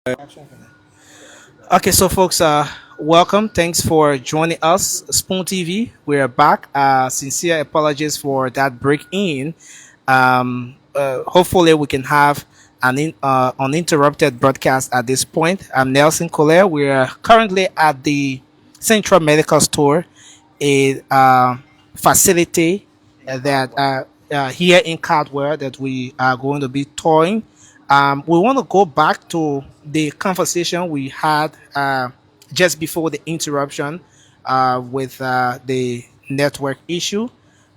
Okay, so folks, welcome. Thanks for joining us, Spoon TV. We're back. Sincere apologies for that break in. Hopefully, we can have an uninterrupted broadcast at this point. I'm Nelson Collier. We're currently at the Central Medical Store, a facility that here in Caldwell that we are going to be touring. We want to go back to the conversation we had just before the interruption with the network issue.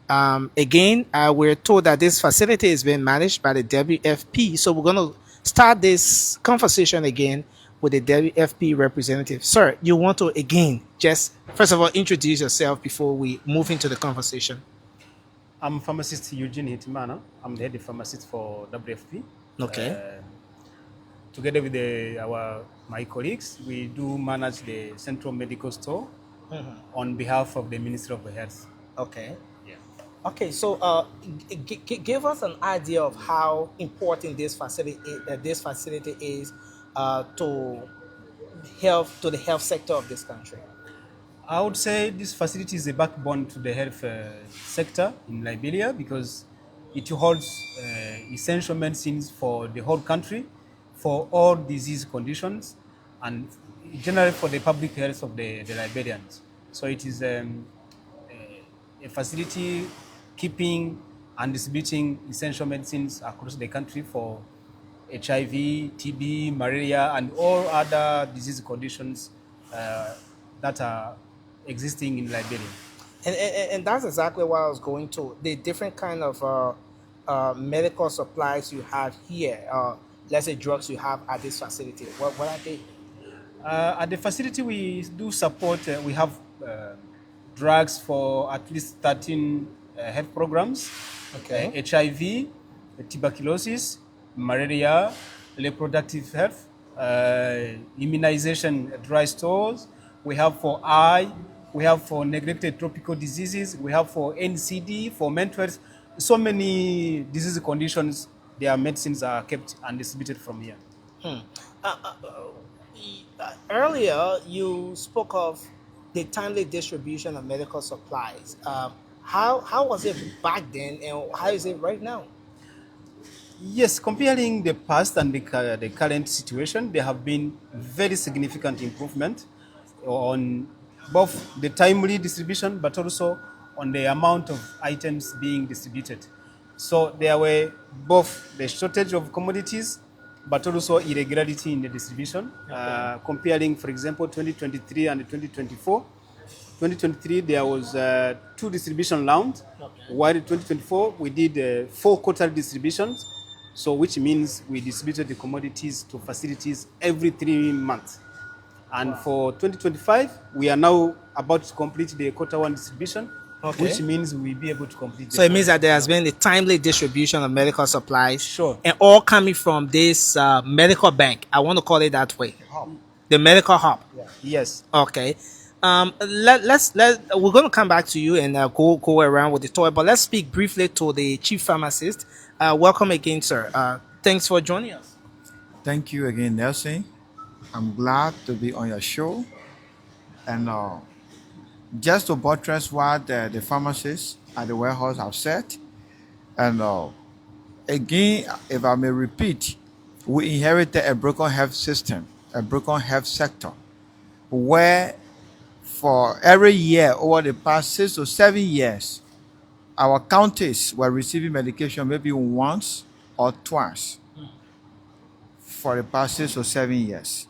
Again, we're told that this facility is being managed by the WFP. So we're going to start this conversation again with the WFP representative. Sir, you want to again just first of all introduce yourself before we move into the conversation. I'm pharmacist Eugene Hitimana. I'm the head pharmacist for WFP. Okay. Together with my colleagues, we do manage the Central Medical Store on behalf of the Ministry of Health. Okay. Yeah. Okay, so give us an idea of how important this facility is to the health sector of this country. I would say this facility is a backbone to the health sector in Liberia because it holds essential medicines for the whole country, for all disease conditions, and generally for the public health of the Liberians. So it is a facility keeping and distributing essential medicines across the country for HIV, TB, malaria, and all other disease conditions that are existing in Liberia. And that's exactly what I was going to. The different kind of medical supplies you have here, let's say drugs you have at this facility. What are they? At the facility, we do support, we have drugs for at least 13 health programs. Okay. HIV, tuberculosis, malaria, reproductive health, immunization dry stores. We have for eye, we have for neglected tropical diseases, we have for NCD, for mental health. So many disease conditions, their medicines are kept and distributed from here. Earlier, you spoke of the timely distribution of medical supplies. How was it back then, and how is it right now? Yes, comparing the past and the current situation, there have been very significant improvement on both the timely distribution, but also on the amount of items being distributed. So there were both the shortage of commodities, but also irregularity in the distribution. Comparing, for example, 2023 and 2024. 2023, there was two distribution rounds, while in 2024, we did 4 quarterly distributions, so which means we distributed the commodities to facilities every 3 months. And for 2025, we are now about to complete the quarter 1 distribution, which means we'll be able to complete. So it means that there has been a timely distribution of medical supplies. Sure. And all coming from this medical bank. I want to call it that way. The medical hub. Yeah. Yes. Okay. We're going to come back to you and go around with the toy, but let's speak briefly to the chief pharmacist. Welcome again, sir. Thanks for joining us. Thank you again, Nelson. I'm glad to be on your show. And just to buttress what the pharmacists at the warehouse have said, and again, if I may repeat, we inherited a broken health system, a broken health sector, where for every year over the past 6 to 7 years, our counties were receiving medication maybe once or twice for the past 6 or 7 years.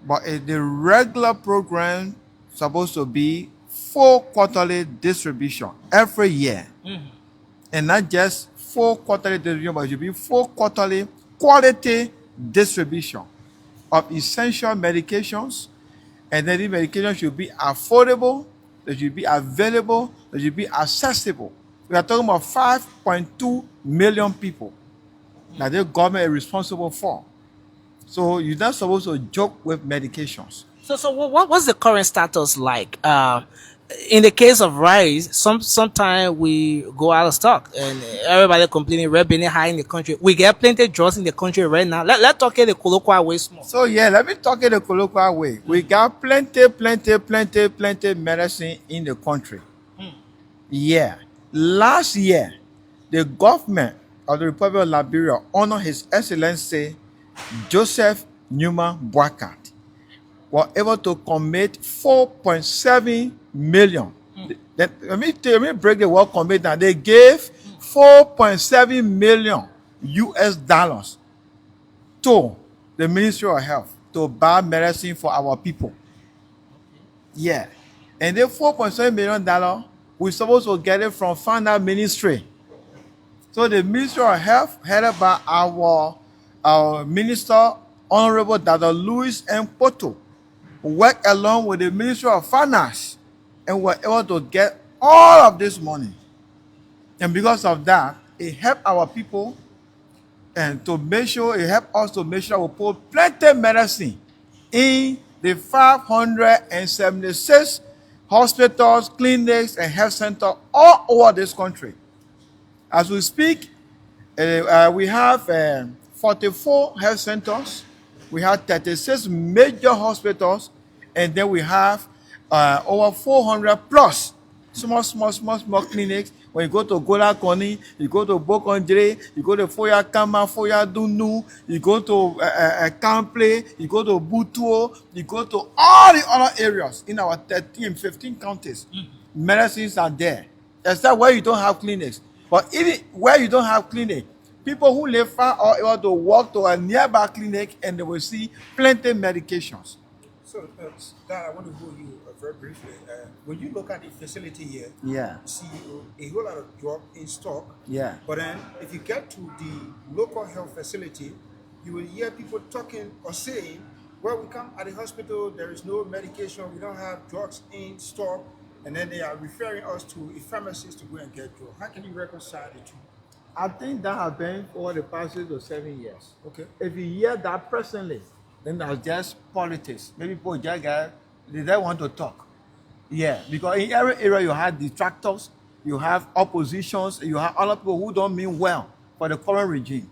But the regular program supposed to be 4 quarterly distribution every year. And not just 4 quarterly distribution, but it should be 4 quarterly quality distribution of essential medications. And then the medication should be affordable, they should be available, they should be accessible. We are talking about 5.2 million people that the government is responsible for. So you're not supposed to joke with medications. So what's the current status like? in the case of rice, sometimes we go out of stock, and everybody complaining red being high in the country. We get plenty drugs in the country right now. Let's talk in the colloquial way small. So yeah, let me talk in the colloquial way. We got plenty medicine in the country. Yeah. Last year, the government of the Republic of Liberia honored His Excellency Joseph Newman Boakat were able to commit 4.7 million. Let me break the word commit down. They gave 4.7 million US dollars to the Ministry of Health to buy medicine for our people. Yeah. And the $4.7 million, we're supposed to get it from Finance Ministry. So the Ministry of Health, headed by our Minister, Honorable Dr. Louis M. Poto, worked along with the Ministry of Finance and were able to get all of this money. And because of that, it helped our people and to make sure, it helped us to make sure we put plenty medicine in the 576 hospitals, clinics, and health centers all over this country. As we speak, we have 44 health centers, we have 36 major hospitals, and then we have over 400 plus small clinics. When you go to Gola Koni, you go to Bokondre, you go to Foya Kama, Foya Dunu, you go to Kample, you go to Butuo, you go to all the other areas in our 13, 15 counties. Medicines are there. Except where you don't have clinics. But even where you don't have clinic, people who live far are able to walk to a nearby clinic and they will see plenty medications. So, Dad, I want to go you very briefly. When you look at the facility here, Yeah. you see a whole lot of drug in stock. Yeah. But then, if you get to the local health facility, you will hear people talking or saying, well, we come at the hospital, there is no medication, we don't have drugs in stock, and then they are referring us to a pharmacist to go and get drugs. How can you reconcile the two? I think that has been over the past 6 to 7 years. Okay. If you hear that personally, then that's just politics. Maybe people just they don't want to talk. Yeah, because in every area you have detractors, you have oppositions, you have other people who don't mean well for the current regime.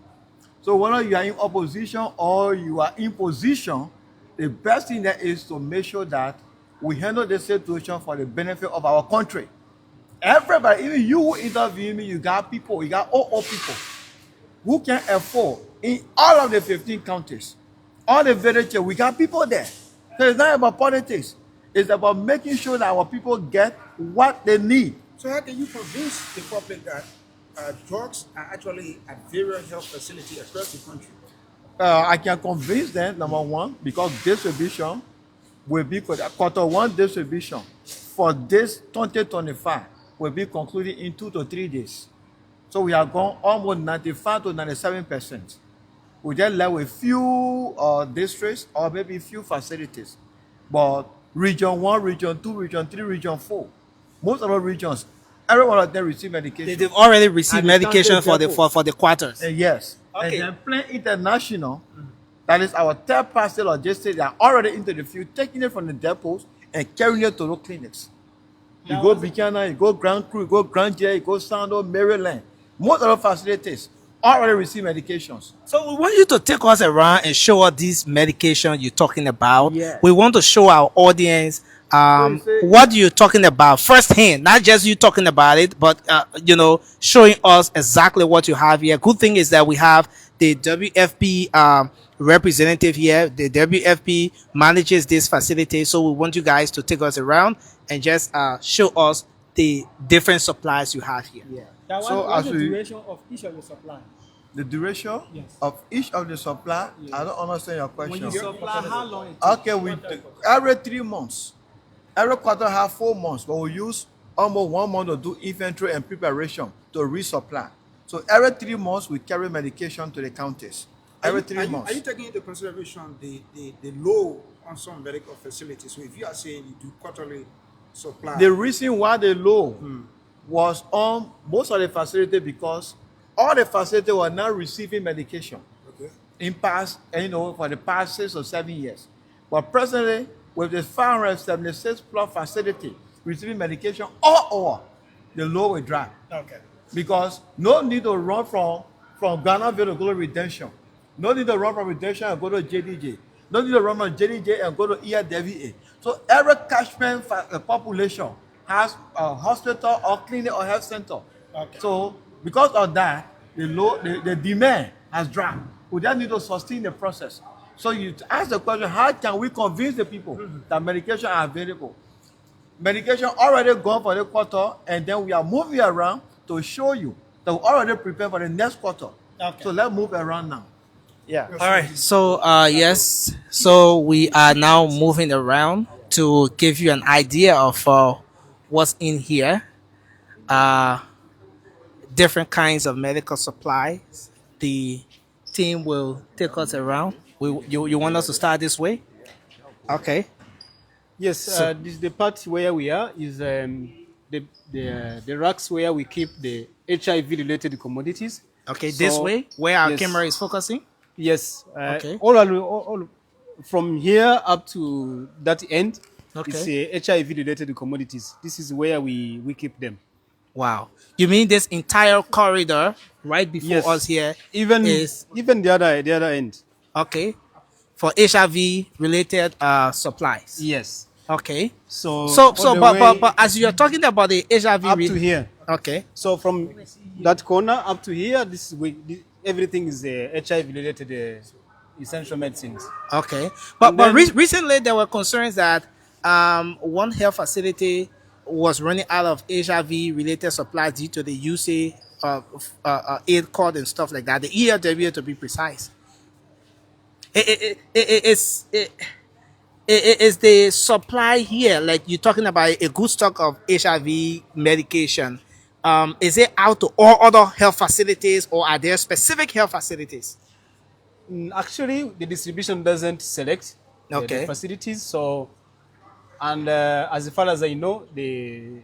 So whether you are in opposition or you are in position, the best thing there is to make sure that we handle the situation for the benefit of our country. Everybody, even you who interview me, you got people, you got old people who can afford in all of the 15 counties, all the villages, we got people there. So it's not about politics. It's about making sure that our people get what they need. So how can you convince the public that drugs are actually at various health facilities across the country? I can convince them, number one, because distribution will be quarter one distribution for this 2025 will be concluded in 2 to 3 days. So we are gone almost 95 to 97%. We just left with few districts or maybe few facilities. But region 1, region 2, region 3, region 4, most of the regions, every one of them receive medication. They've already received And medication for the for the quarters. yes. Okay. And then Plan International, that is our third-party logistics, they are already into the field, taking it from the depots and carrying it to the clinics. You go Buchanan, you go Grand Cru, you go Grand J, you go Sando, Maryland. Most of the facilities already receive medications. So we want you to take us around and show us this medication you're talking about. Yeah. We want to show our audience what you're talking about firsthand, not just you talking about it, but showing us exactly what you have here. Good thing is that we have the WFP representative here. The WFP manages this facility, so we want you guys to take us around and just show us the different supplies you have here. Yeah. That So what's as the we- duration of each of the supply? The duration Yes. of each of the supply, I don't understand your When question. you supply, how long it takes? Okay, every 3 months. Every quarter have 4 months, but we use almost 1 month to do inventory and preparation to resupply. So every 3 months we carry medication to the counties. Every 3 months. Are you taking into consideration the low on some medical facilities? So if you are saying you do quarterly supply, The reason why the low was on most of the facility because all the facility were not receiving medication okay, in past, for the past 6 or 7 years. But presently, with the 576 plus facility, receiving medication all over, the load will drop. Okay. Because no need to run from Ghanaville to go to Redemption. No need to run from Redemption and go to JDJ. No need to run from JDJ and go to ERWA. So every catchment population has a hospital or clinic or health center. Okay. So because of that, the demand has dropped. We just need to sustain the process. So you ask the question, how can we convince the people that medication are available? Medication already gone for the quarter, and then we are moving around to show you that we already prepared for the next quarter. Okay. So let's move around now. Yeah. All right. So yes. So we are now moving around to give you an idea of what's in here. Uh, different kinds of medical supplies. The team will take us around. You want us to start this way? Okay. Yes, So- this the part where we are is the racks where we keep the HIV related commodities. Okay. This So, way, where our yes. camera is focusing. Yes. Okay. All from here up to that end, Okay. it's HIV related commodities. This is where we keep them. Wow. You mean this entire corridor right before Yes. us here Even is even the other end. okay for HIV related supplies. Yes. Okay. So So all the but, way but as you're talking about the HIV up to here. Okay. So from that corner up to here, everything is HIV related essential medicines. Okay. And But then- recently there were concerns that one health facility was running out of HIV related supplies due to the usage of aid cord and stuff like that. The ELW to be precise. Is the supply here, like you're talking about a good stock of HIV medication, is it out to all other health facilities or are there specific health facilities? Actually, the distribution doesn't select Okay. the facilities. So, and as far as I know, the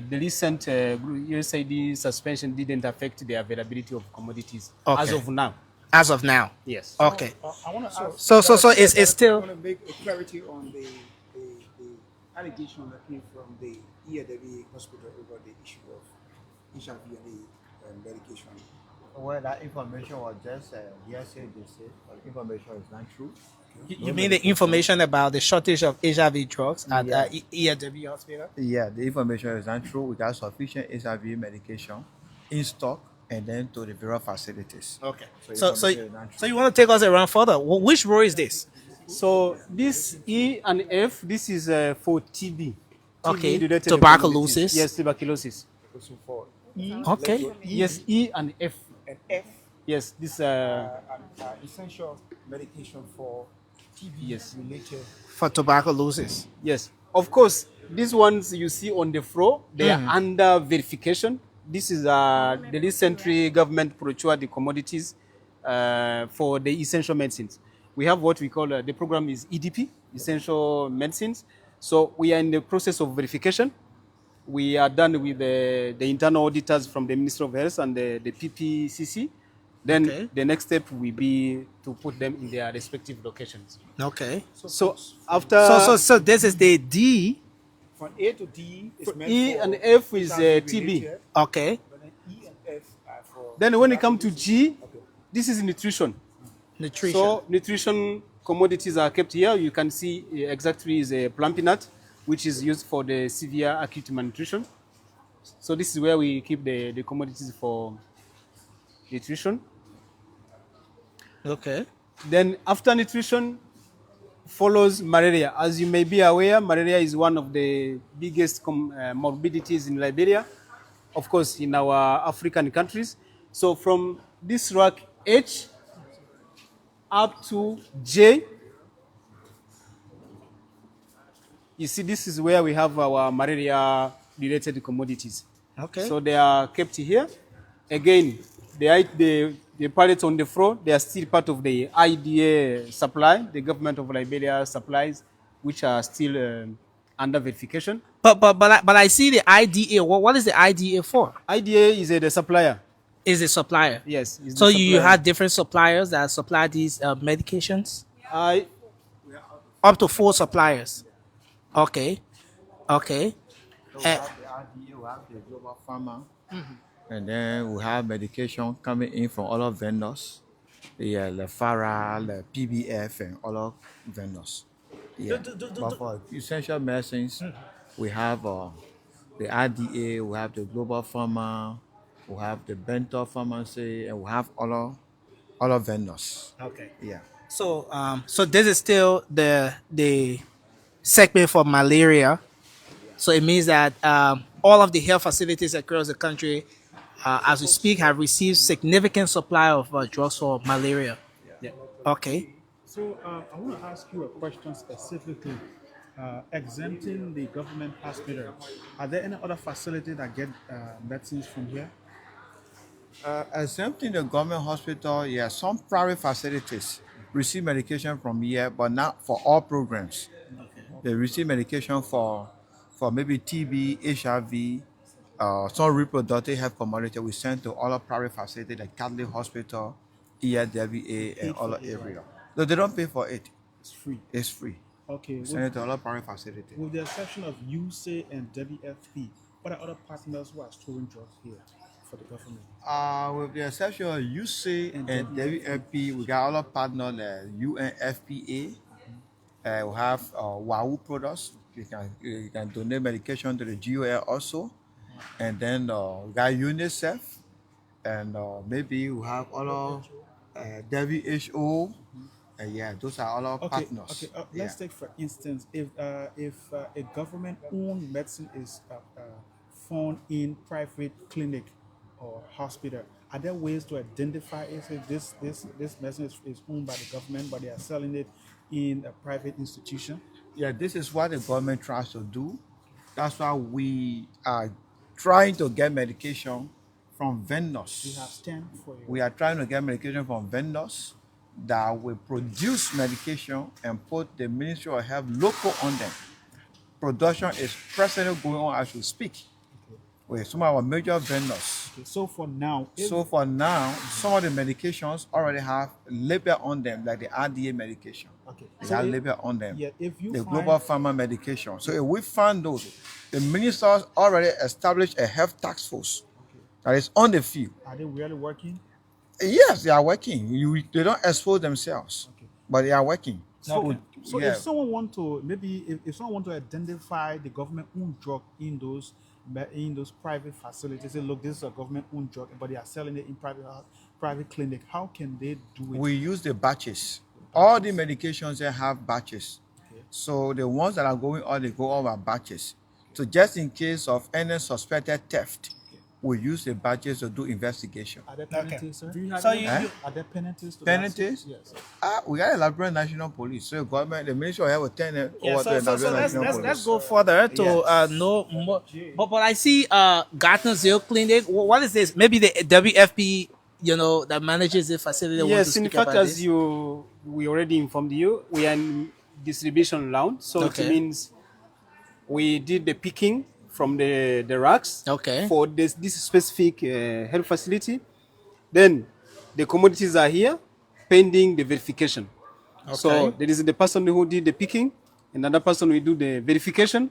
recent USAID suspension didn't affect the availability of commodities as Okay. of now. As of now. Yes. Okay. I want to ask. So it's still- I want to make a clarity on the allegation that came from the EAW hospital over the issue of HIV and medication. Well, that information was just hearsay, they say, but the information is not true. You mean the information about the shortage of HIV drugs at Yeah. ELW hospital? Yeah, the information is not true. We got sufficient HIV medication in stock and then to the various facilities. Okay. So So information is not true. so you want to take us around further? Which row is this? So this E and F, this is for TB. Okay, related tuberculosis. commodities. Yes, tuberculosis. So for E Okay. Yes, E and F. and F, Yes, this essential medication for TB Yes. related. For tuberculosis. yes. Of course, these ones you see on the floor, they are under verification. This is the recently government procured the commodities for the essential medicines. We have what we call the program is EDP, essential medicines. So we are in the process of verification. We are done with the internal auditors from the Ministry of Health and the PPCC. Then Okay. the next step will be to put them in their respective locations. Okay. So after So this is the D. From A to D is meant E for and F is HIV TB. related, Okay. but then E and F are for. Then when it comes to G, this is nutrition. Nutrition. So nutrition commodities are kept here. You can see exactly is a plumpy-nut, which is used for the severe acute malnutrition. So this is where we keep the commodities for nutrition. Okay. Then after nutrition follows malaria. As you may be aware, malaria is one of the biggest morbidities in Liberia, of course, in our African countries. So from this rack H up to J, you see this is where we have our malaria-related commodities. Okay. So they are kept here. Again, the pallets on the floor, they are still part of the IDA supply, the government of Liberia supplies, which are still under verification. But I see the IDA. What is the IDA for? IDA is the supplier. Is a supplier. Yes. is the So you supplier. have different suppliers that supply these medications? I Up to 4 suppliers. Okay. Okay. So we have the RDA, we have the global pharma, and then we have medication coming in from other vendors, the FARA, the PBF, and other vendors. Yeah. But for essential medicines, we have the RDA, we have the global pharma, we have the Bental pharmacy, and we have other vendors. Okay. Yeah. So this is still the segment for malaria. So it means that all of the health facilities across the country, as we speak, have received significant supply of drugs for malaria. Yeah. Okay. So I want to ask you a question specifically. Exempting the government hospital, are there any other facility that get medicines from here? Exempting the government hospital, yeah, some private facilities receive medication from here, but not for all programs. They receive medication for maybe TB, HIV, some reproductive health commodity. We send to other private facilities like Catholic Hospital, ERWA, and other area. No, they don't pay for it. It's free. It's free. Okay. We send it to other private facilities. With the exception of USA and WFP, what are other partners who are storing drugs here for the government? With the exception of UC and WFP, we got other partners like UNFPA. We have WAU products. You can donate medication to the GOL also. And then we got UNICEF. And maybe we have other WHO. Yeah, those are other partners. Okay. Let's take for instance, if a government-owned medicine is found in private clinic or hospital, are there ways to identify if this medicine is owned by the government, but they are selling it in a private institution? Yeah, this is what the government tries to do. That's why we are trying to get medication from vendors. We have stand for you. We are trying to get medication from vendors that will produce medication and put the Ministry of Health local on them. Production is presently going on as we speak with some of our major vendors. Okay, so for now, some of the medications already have label on them, like the RDA medication. Okay. They So have if- label on them. yeah, if you the find- global pharma medication. So if we find those, the ministers already established a health task force that is on the field. are they really working? Yes, they are working. They don't expose themselves, Okay. but they are working. So yeah. if someone want to if someone want to identify the government-owned drug in those private facilities, say, look, this is a government-owned drug, but they are selling it in private clinic. How can they do it? We use the batches. All the medications they have batches. Okay. So the ones that are going on, they go over batches. So just in case of any suspected theft, we use the batches to do investigation. Are there penalties, sir? Are there penalties? To Penalties? That? Yes. We got a Liberian National Police. So government, the Ministry of Health will turn it Yeah, over to the Liberian let's, National Police. let's go further to know more. But I see Gardner-Zille Clinic. What is this? Maybe the WFP, that manages the facility. Want to Yes, in speak fact, about as this? we already informed you, we are in distribution round. So Okay. it means we did the picking from the racks Okay. for this specific health facility. Then the commodities are here pending the verification. So Okay. there is the person who did the picking, another person will do the verification.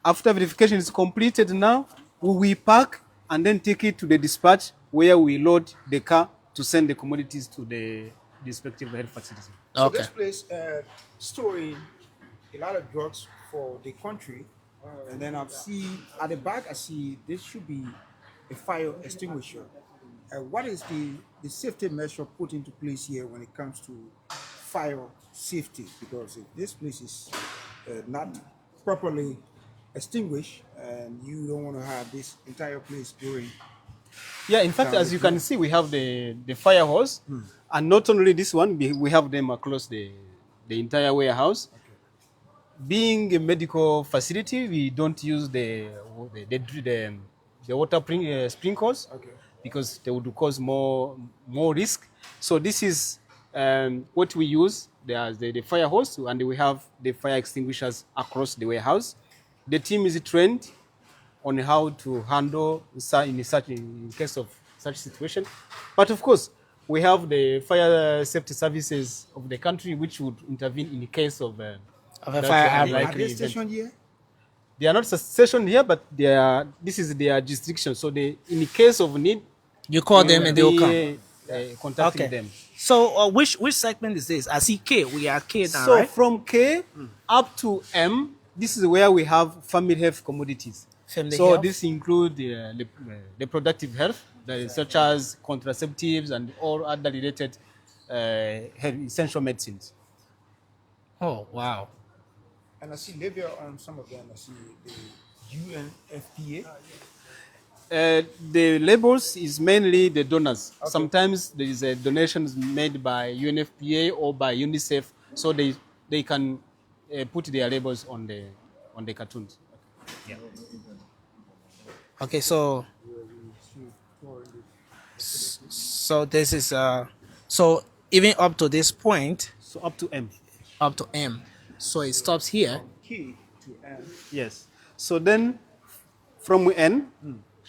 After verification is completed now, we will pack and then take it to the dispatch where we load the car to send the commodities to the respective health facility. So Okay. this place storing a lot of drugs for the country, and then I see at the back I see this should be a fire extinguisher. What is the safety measure put into place here when it comes to fire safety? Because if this place is not properly extinguished, and you don't want to have this entire place going. Yeah, in fact, as you can see, we have the fire hose, and not only this one, we have them across the entire warehouse. Being a medical facility, we don't use the water sprinklers because they would cause more risk. So this is what we use. There's the fire hose, and we have the fire extinguishers across the warehouse. The team is trained on how to handle in case of such situation. But of course, we have the fire safety services of the country which would intervene in the case of Of a that fire unlikely outbreak. Are they event. stationed here? They are not stationed here, but this is their jurisdiction. So they, in case of need, You call we them will and they will come. be contacting Okay. them. So which segment is this? I see K. We are K now, So right? from K up to M, this is where we have family health commodities. Family So health. this includes the reproductive health, that is such as contraceptives and all other related health essential medicines. Oh wow. And I see Libya on some of them. I see the UNFPA. The labels is mainly the donors. Okay. Sometimes there is a donations made by UNFPA or by UNICEF, so they can put their labels on the cartoons. Okay, so this is so even up to this point, So up to M. up to M. So it stops here. Key to M. Yes. So then from N,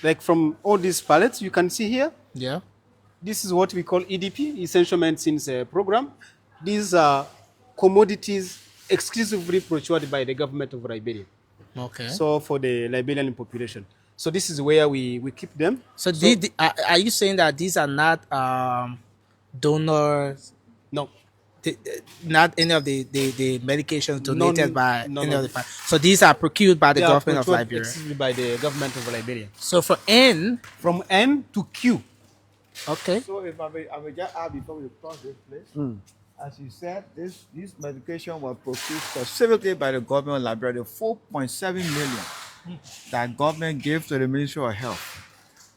like from all these palettes you can see here, Yeah. this is what we call EDP, Essential Medicines Program. These are commodities exclusively procured by the government of Liberia. Okay. So for the Liberian population. So this is where we keep them. So, are you saying that these are not donors? No. Not any of the medications donated by no, any no. of the. So these are procured by the They are government of procured Liberia. exclusively by the government of Liberia. So for N, From N to Q. okay. So if I may just add before we cross this place, as you said, this medication was procured specifically by the government of Liberia. The 4.7 million that government gave to the Ministry of Health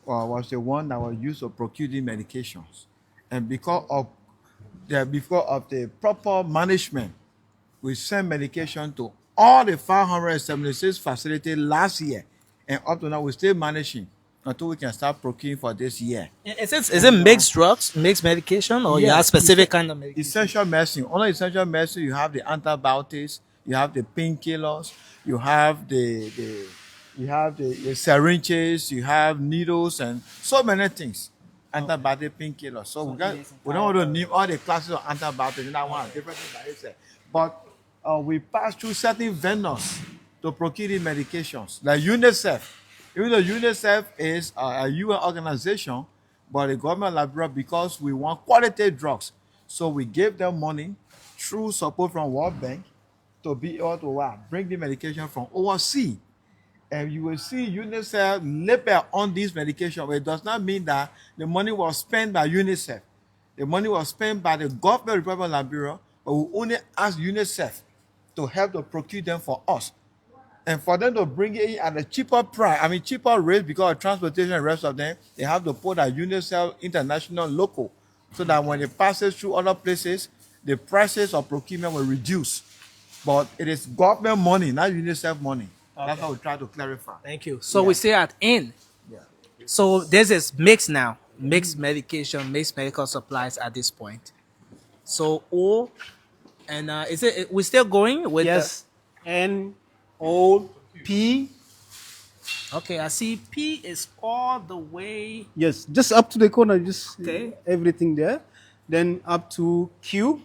was the one that was used to procure these medications. And because of the proper management, we sent medication to all the 576 facilities last year, and up to now we're still managing until we can start procuring for this year. Is it mixed drugs, mixed medication, or you have specific kind of medication? Essential medicine. Only essential medicine, you have the antibiotics, you have the painkillers, you have the syringes, you have needles, and so many things. Antibiotic painkillers. So we don't want to name all the classes of antibiotics in that one. Different things like this. But we pass through certain vendors to procure the medications. Like UNICEF. Even though UNICEF is a UN organization, but the government of Liberia, because we want quality drugs, so we gave them money through support from World Bank to be able to bring the medication from overseas. And you will see UNICEF label on this medication, but it does not mean that the money was spent by UNICEF. The money was spent by the government of the Republic of Liberia, but we only ask UNICEF to help to procure them for us. And for them to bring it in at a cheaper price, cheaper rate because of transportation and rest of them, they have to put a UNICEF international local so that when it passes through other places, the prices of procurement will reduce. But it is government money, not UNICEF money. That's how we try to clarify. Thank you. So we stay at N. Yeah. So this is mixed now, mixed medication, mixed medical supplies at this point. So O, and is it we still going with? Yes. N, O, P. Okay, I see P is all the way. Yes, just up to the corner, just Okay. everything there. Then up to Q.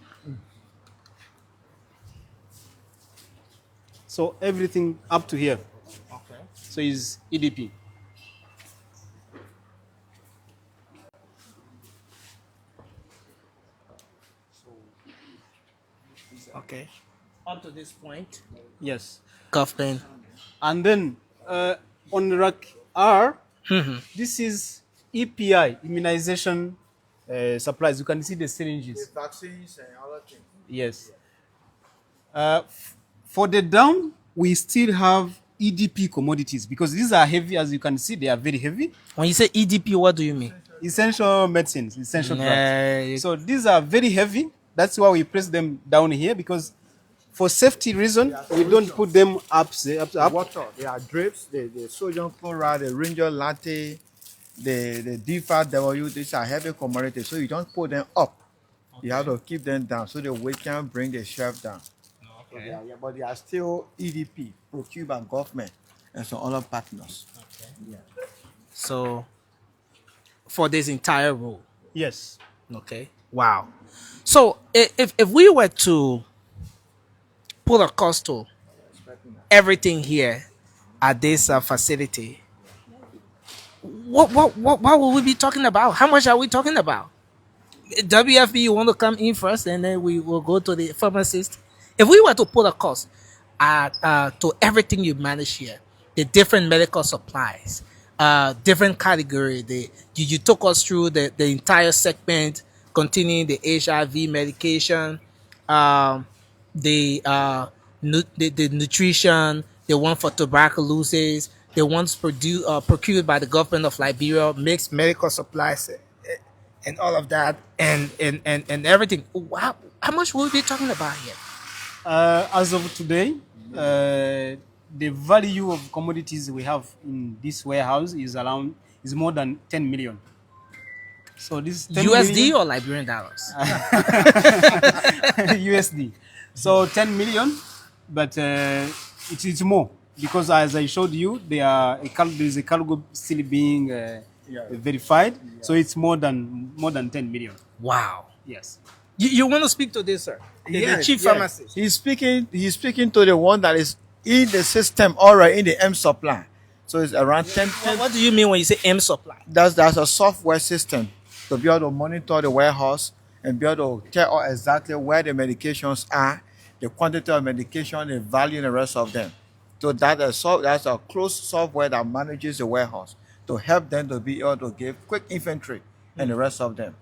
So everything up to here. Okay. So is EDP. Okay. Up to this point, Yes. government. And then on rack R, this is EPI, immunization supplies. You can see the syringes. Vaccines and other things. Yes. For the down, we still have EDP commodities because these are heavy. As you can see, they are very heavy. When you say EDP, what do you mean? Essential medicines, essential Nah, drugs. So these are very heavy. That's why we place them down here because for safety reason, we don't put them up. Water, there are drips, the sodium chloride, the Ranger latte, the D5W, these are heavy commodities. So you don't put them up. You have to keep them down so the weight can bring the shelf down. So but they are still EDP, procured by government and some other partners. So for this entire row. Yes. Okay. Wow. So if we were to put a cost to everything here, at this facility, what will we be talking about? How much are we talking about? WFB, you want to come in first, and then we will go to the pharmacist. If we were to put a cost at to everything you manage here, the different medical supplies, different category, you took us through the entire segment containing the HIV medication, um, the nutrition, the one for tuberculosis, the ones procured by the government of Liberia, mixed medical supplies, and all of that, and everything. How much will we be talking about here? As of today, the value of commodities we have in this warehouse is more than 10 million. So this 10 USD million or Liberian dollars? USD. So 10 million, but it's more because as I showed you, there is a cargo still being verified. So it's more than 10 million. Wow. Yes. You want to speak to this, sir? The chief pharmacist. He's speaking to the one that is in the system already in the M supply. So it's around 10. What do you mean when you say M supply? That's a software system to be able to monitor the warehouse and be able to tell us exactly where the medications are, the quantity of medication, the value, and the rest of them. So that's a closed software that manages the warehouse to help them to be able to give quick inventory and the rest of them.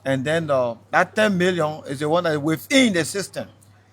And then that 10 million is the one that is within the system.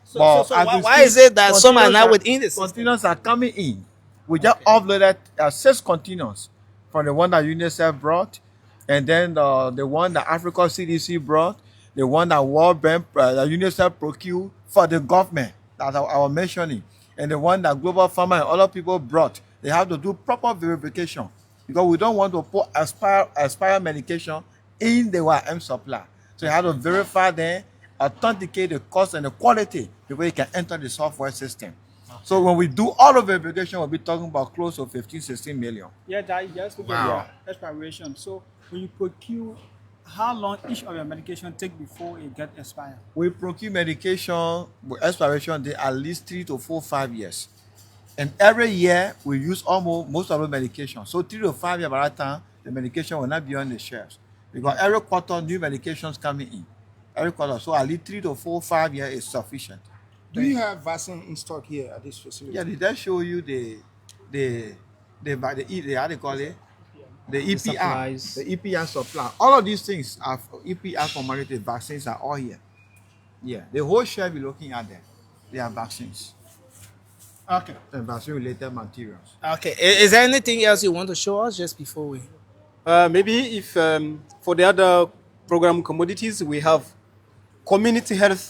So why is it that some are not within the system? Containers are coming in. We just offloaded 6 containers from the one that UNICEF brought, and then the one that Africa CDC brought, the one that World Bank, UNICEF procured for the government that I was mentioning, and the one that Global Pharma and other people brought. They have to do proper verification because we don't want to put expired medication in the YM supply. So you have to verify them, authenticate the cost and the quality before you can enter the software system. So when we do all of the verification, we'll be talking about close to 15, 16 million. Yeah, that just look at the expiration. So when you procure, how long each of your medication take before it get expired? We procure medication with expiration date at least 3 to 4, 5 years. And every year we use almost most of the medication. So 3 to 5 years by that time, the medication will not be on the shelves. Because every quarter new medications coming in. Every quarter. So at least 3 to 4, 5 years is sufficient. Do you have vaccine in stock here at this facility? Yeah, did that show you the how they call it? The EPR, supplies. the EPR supply. All of these things are EPR formality. Vaccines are all here. Yeah, the whole shelf you're looking at there, they are vaccines Okay. and vaccine-related materials. Okay. Is there anything else you want to show us just before we? Maybe if for the other program commodities, we have community health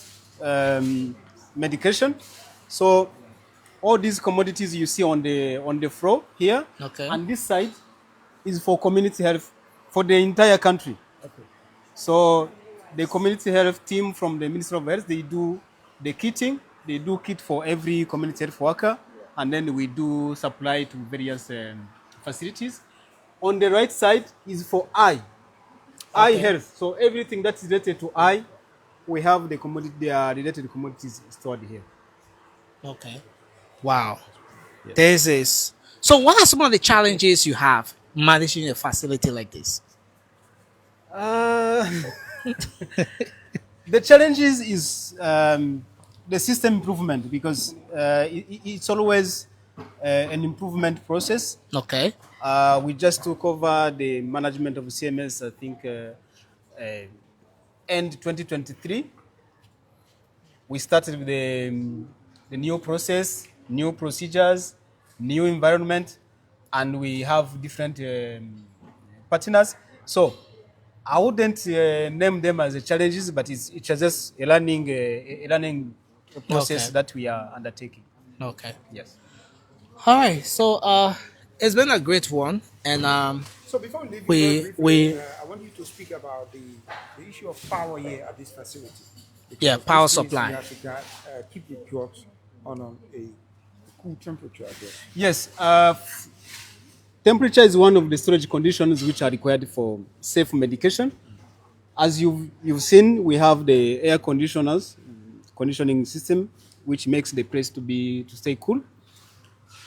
medication. So all these commodities you see on the floor here, Okay. and this side is for community health for the entire country. Okay. So the community health team from the Ministry of Health, they do the kitting. They do kit for every community health worker, and then we do supply to various facilities. On the right side is for eye health. So everything that is related to eye, we have the related commodities stored here. Okay. Wow. This is so. What are some of the challenges you have managing a facility like this? The challenges is the system improvement because it's always an improvement process. Okay. We just took over the management of CMS, I think, end 2023. We started with the new process, new procedures, new environment, and we have different partners. So I wouldn't name them as challenges, but it's just a learning process Okay. that we are undertaking. Okay. Yes. All right. So it's been a great one, and So before we leave you, We- very briefly, we- I want you to speak about the issue of power here at this facility. Because Yeah, this power means supply. You have to keep the drugs on a cool temperature, I guess. Yes. Temperature is one of the storage conditions which are required for safe medication. As you've seen, we have the air conditioning system, which makes the place to stay cool.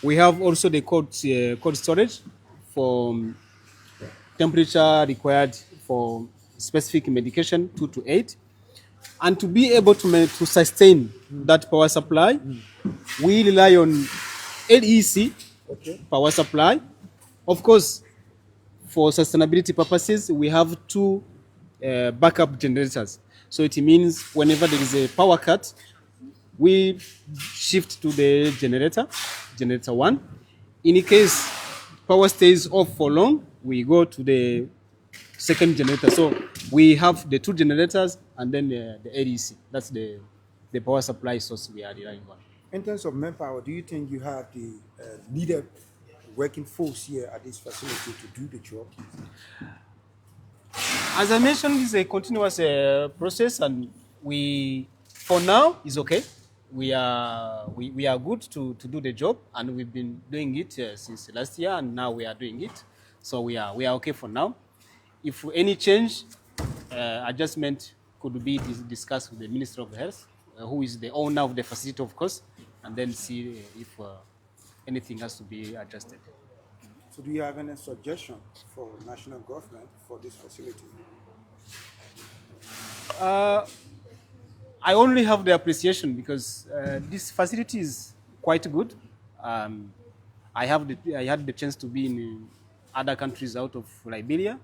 We have also the cold storage for temperature required for specific medication 2 to 8. And to be able to sustain that power supply, we rely on LEC power supply. Of course, for sustainability purposes, we have two backup generators. So it means whenever there is a power cut, we shift to the generator one. In case power stays off for long, we go to the second generator. So we have the two generators and then the ADC. That's the power supply source we are relying on. In terms of manpower, do you think you have the needed working force here at this facility to do the job? As I mentioned, it's a continuous process, and we, for now, is okay. We are good to do the job, and we've been doing it since last year, and now we are doing it. So we are okay for now. If any change, adjustment could be discussed with the Minister of Health, who is the owner of the facility, of course, and then see if anything has to be adjusted. So do you have any suggestion for national government for this facility? I only have the appreciation because this facility is quite good. I had the chance to be in other countries out of Liberia,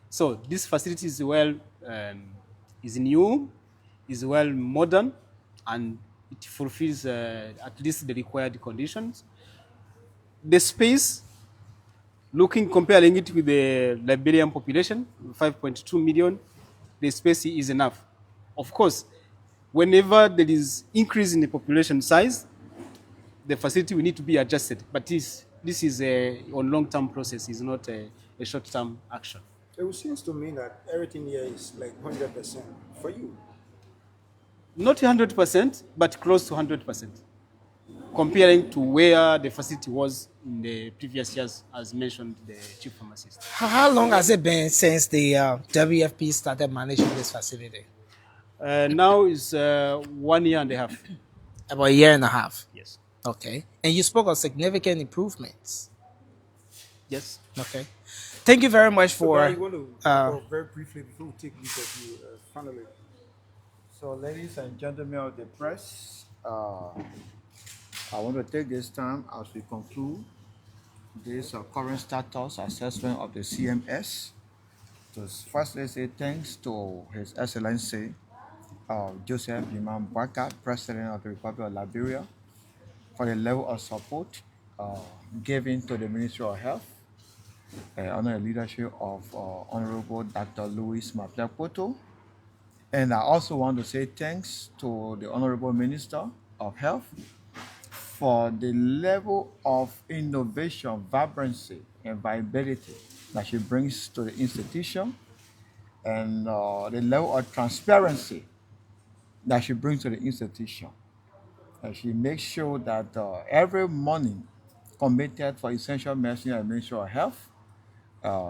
so this facility is is new, is well modern, and it fulfills at least the required conditions. The space, comparing it with the Liberian population, 5.2 million, the space is enough. Of course, whenever there is increase in the population size, the facility will need to be adjusted. But this is a long-term process. It's not a short-term action. It seems to me that everything here is like 100% for you. Not 100%, but close to 100%, comparing to where the facility was in the previous years, as mentioned the chief pharmacist. How long has it been since the WFP started managing this facility? Now is 1 year and a half. About a year and a half. Yes. Okay. And you spoke of significant improvements. Yes. Okay. Thank you very much for. I want to very briefly before we take leave of you, finally. So, ladies and gentlemen of the press, I want to take this time as we conclude this current status assessment of the CMS to firstly say thanks to His Excellency Joseph Imam Baka, President of the Republic of Liberia, for the level of support given to the Ministry of Health under the leadership of Honorable Dr. Louis Maplepoto. And I also want to say thanks to the Honorable Minister of Health for the level of innovation, vibrancy, and viability that she brings to the institution, and the level of transparency that she brings to the institution. And she makes sure that every money committed for essential medicine and Ministry of Health,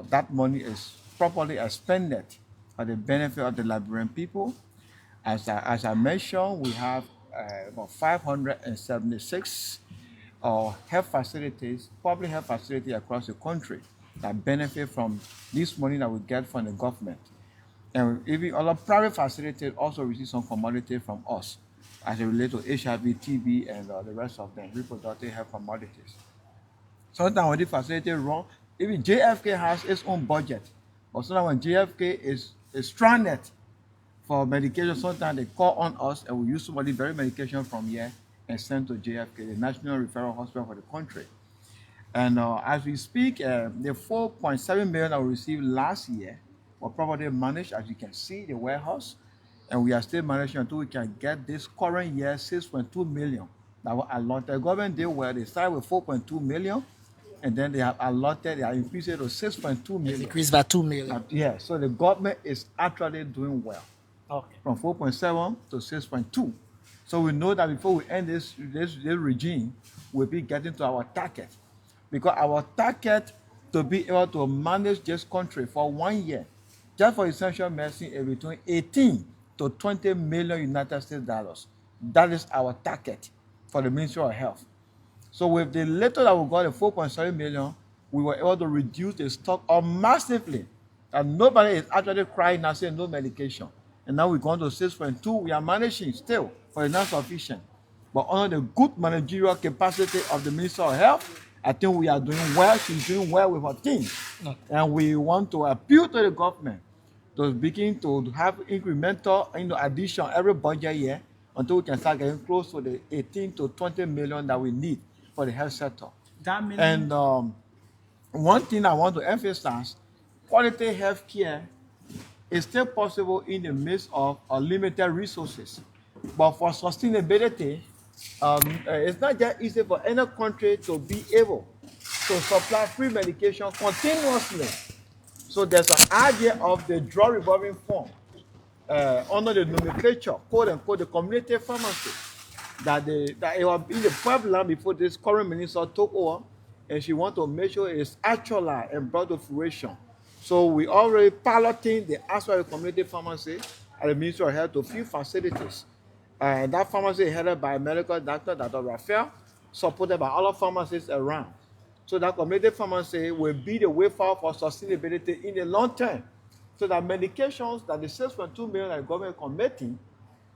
that money is properly expended for the benefit of the Liberian people. As I mentioned, we have about 576 health facilities, public health facilities across the country that benefit from this money that we get from the government. And even other private facilities also receive some commodity from us as it relates to HIV, TB, and the rest of them, reproductive health commodities. Sometimes when the facility run, even JFK has its own budget. But sometimes when JFK is stranded for medication, sometimes they call on us and we use somebody very medication from here and send to JFK, the National Referral Hospital for the country. And as we speak, the 4.7 million that we received last year were properly managed, as you can see, the warehouse. And we are still managing until we can get this current year 6.2 million that were allotted. The government did well. They started with 4.2 million, and then they have allotted, they have increased it to 6.2 million. It's increased by 2 million. Yeah, so the government is actually doing well. Okay. From 4.7 to 6.2. So we know that before we end this regime, we'll be getting to our target. Because our target to be able to manage this country for 1 year, just for essential medicine, is between 18 to 20 million United States dollars. That is our target for the Ministry of Health. So with the little that we got, the 4.7 million, we were able to reduce the stock massively. And nobody is actually crying and saying no medication. And now we're going to 6.2. We are managing still, but it's not sufficient. But under the good managerial capacity of the Minister of Health, I think we are doing well. She's doing well with her team. And we want to appeal to the government to begin to have incremental addition every budget year until we can start getting close to the 18 to 20 million that we need for the health sector. That meaning And one thing I want to emphasize, quality health care is still possible in the midst of limited resources. But for sustainability, it's not just easy for any country to be able to supply free medication continuously. So there's an idea of the drug revolving fund under the nomenclature, quote unquote, the community pharmacy, that it was in the pipeline before this current minister took over, and she wants to make sure it's actualized and brought to fruition. So we already piloting the aspect of community pharmacy at the Ministry of Health to few facilities. And that pharmacy is headed by a medical doctor, Dr. Raphael, supported by other pharmacists around. So that community pharmacy will be the way forward for sustainability in the long term. So that medications that the 6.2 million that the government is committing,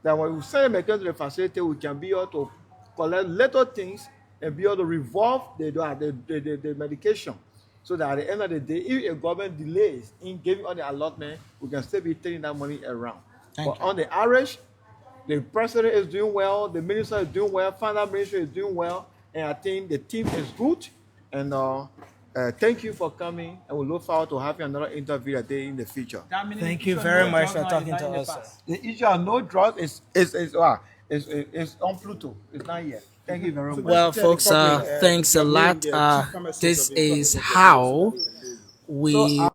that when we send the medication to the facility, we can be able to collect little things and be able to revolve the medication. So that at the end of the day, if a government delays in giving all the allotment, we can still be taking that money around. But on the average, the president is doing well, the minister is doing well, finance minister is doing well, and I think the team is good. And thank you for coming, and we look forward to having another interview a day in the future. that meaning Thank you issue of very no much drugs for now talking is not to in the us, sir. past. The issue of no drugs is on Pluto. It's not yet. Thank you very much. Well, folks, thanks a lot. This is how we. Dr.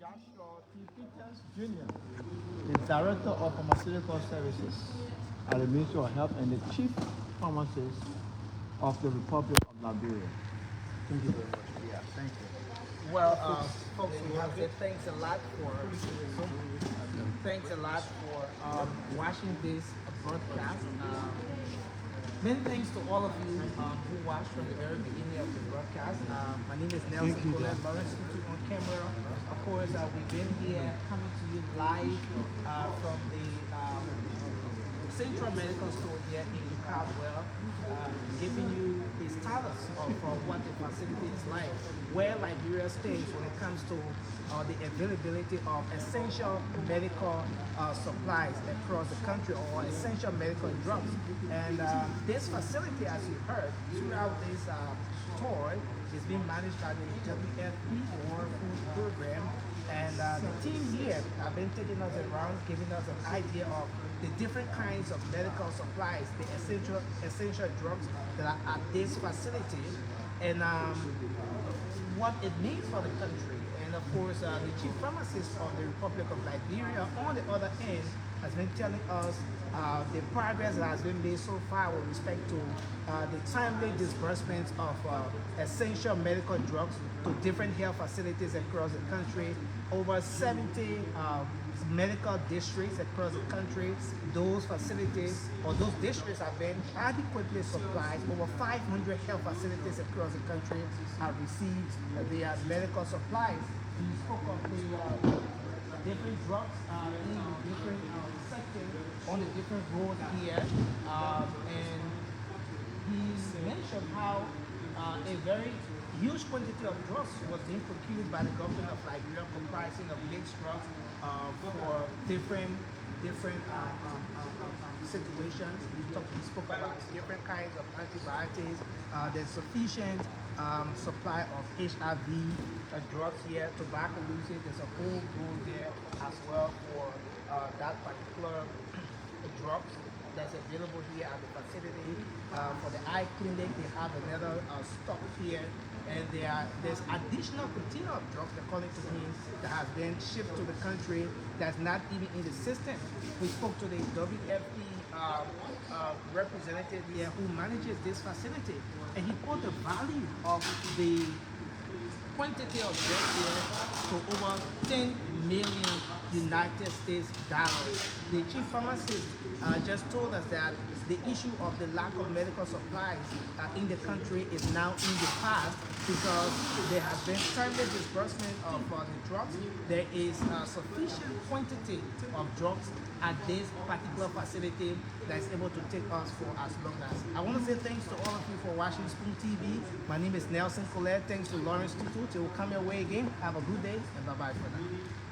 Joshua T. Peters Jr., the Director of Pharmaceutical Services at the Ministry of Health and the Chief Pharmacist of the Republic of Liberia. Thank you very much. Yeah, thank you. Well, folks, we have to say thanks a lot for watching this broadcast. Many thanks to all of you who watched from the very beginning of the broadcast. My name is Nelson Colette Lawrence on camera. Of course, we've been here coming to you live from the Central Medical Store here in Caldwell, giving you a status of what the facility is like, where Liberia stands when it comes to the availability of essential medical supplies across the country, or essential medical drugs. And this facility, as you heard, throughout this tour, is being managed by the WFP World Food Program. And the team here have been taking us around, giving us an idea of the different kinds of medical supplies, the essential drugs that are at this facility, and what it means for the country. And of course, the chief pharmacist of the Republic of Liberia, on the other end, has been telling us the progress that has been made so far with respect to the timely disbursement of essential medical drugs to different health facilities across the country. Over 70 medical districts across the country, those facilities or those districts have been adequately supplied. Over 500 health facilities across the country have received their medical supplies. He spoke of the different drugs in the different sectors on the different roads here, and he mentioned how a very huge quantity of drugs was being procured by the government of Liberia, comprising of mixed drugs for different situations. We spoke about different kinds of antibiotics. There's sufficient supply of HIV drugs here, tuberculosis. There's a whole room there as well for that particular drugs that's available here at the facility. For the eye clinic, they have another stock here. And there's additional container of drugs, according to him, that has been shipped to the country that's not even in the system. We spoke to the WFP representative here who manages this facility, and he put the value of the quantity of drugs here to over 10 million United States dollars. The chief pharmacist just told us that the issue of the lack of medical supplies in the country is now in the past because there has been timely disbursement of the drugs. There is sufficient quantity of drugs at this particular facility that is able to take us for as long as. I want to say thanks to all of you for watching Spoon TV. My name is Nelson Colette. Thanks to Lawrence Tutu. Till we come your way again. Have a good day and bye-bye for now.